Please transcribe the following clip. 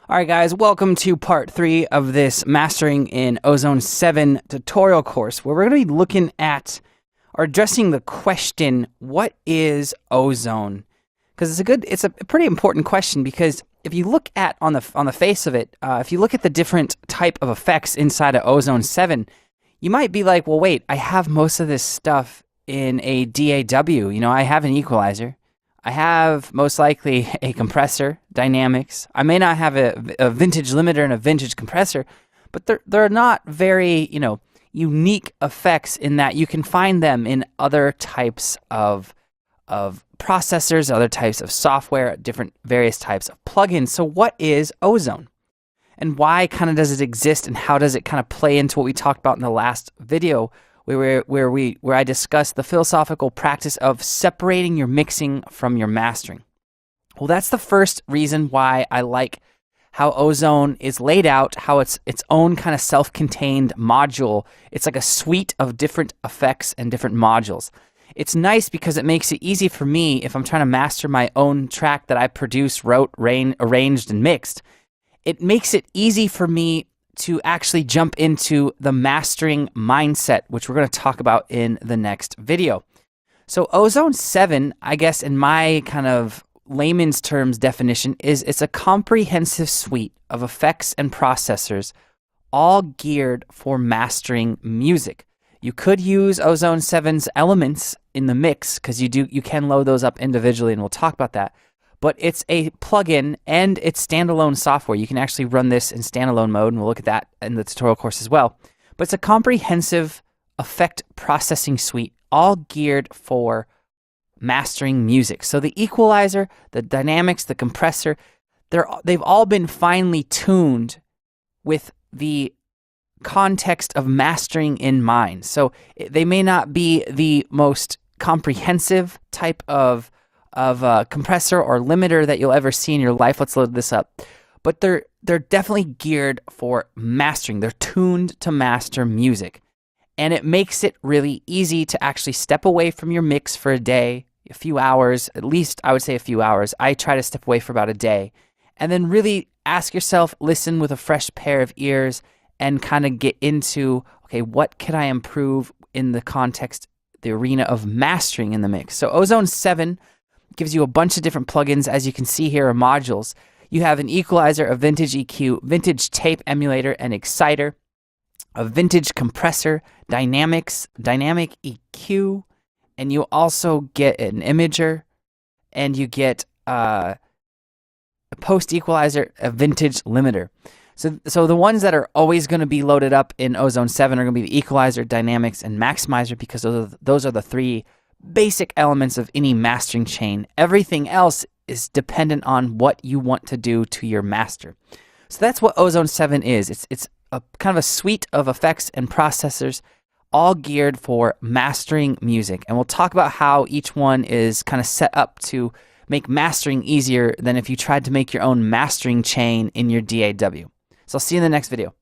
All right, guys, welcome to part 3 of this Mastering in Ozone 7 tutorial course, where we're going to be looking at or addressing the question, what is ozone? Because it's a pretty important question, because if you look at on the face of it, if you look at the different type of effects inside of Ozone 7, you might be like, well, wait, I have most of this stuff in a DAW. You know, I have an equalizer. I have most likely a compressor, dynamics. I may not have a vintage limiter and a vintage compressor, but they're not very, unique effects in that you can find them in other types of processors, other types of software, various types of plugins. So what is ozone? And why kind of does it exist, and how does it kind of play into what we talked about in the last video, where I discussed the philosophical practice of separating your mixing from your mastering? Well, that's the first reason why I like how ozone is laid out, how it's its own kind of self-contained module. It's like a suite of different effects and different modules. It's nice because it makes it easy for me if I'm trying to master my own track that I produced, wrote, arranged, and mixed. It makes it easy for me to actually jump into the mastering mindset, which we're going to talk about in the next video. So Ozone 7, I guess in my kind of layman's terms definition, is it's a comprehensive suite of effects and processors, all geared for mastering music. You could use Ozone 7's elements in the mix, because you can load those up individually, and we'll talk about that. But it's a plugin and it's standalone software. You can actually run this in standalone mode, and we'll look at that in the tutorial course as well. But it's a comprehensive effect processing suite, all geared for mastering music. So the equalizer, the dynamics, the compressor, they've all been finely tuned with the context of mastering in mind. So they may not be the most comprehensive type of compressor or limiter that you'll ever see in your life. Let's load this up. But they're definitely geared for mastering. They're tuned to master music. And it makes it really easy to actually step away from your mix for a day, a few hours, at least I would say a few hours. I try to step away for about a day. And then really ask yourself, listen with a fresh pair of ears, and kind of get into, okay, what can I improve in the context, the arena of mastering in the mix? So Ozone 7 gives you a bunch of different plugins. As you can see here are modules. You have an equalizer, a vintage EQ, vintage tape emulator and exciter, a vintage compressor, dynamics, dynamic EQ, and you also get an imager, and you get a post equalizer, a vintage limiter. So the ones that are always going to be loaded up in Ozone 7 are going to be the equalizer, dynamics, and maximizer, because those are the three basic elements of any mastering chain. Everything else is dependent on what you want to do to your master. So that's what Ozone 7 is. It's a kind of a suite of effects and processors, all geared for mastering music. And we'll talk about how each one is kind of set up to make mastering easier than if you tried to make your own mastering chain in your DAW. So I'll see you in the next video.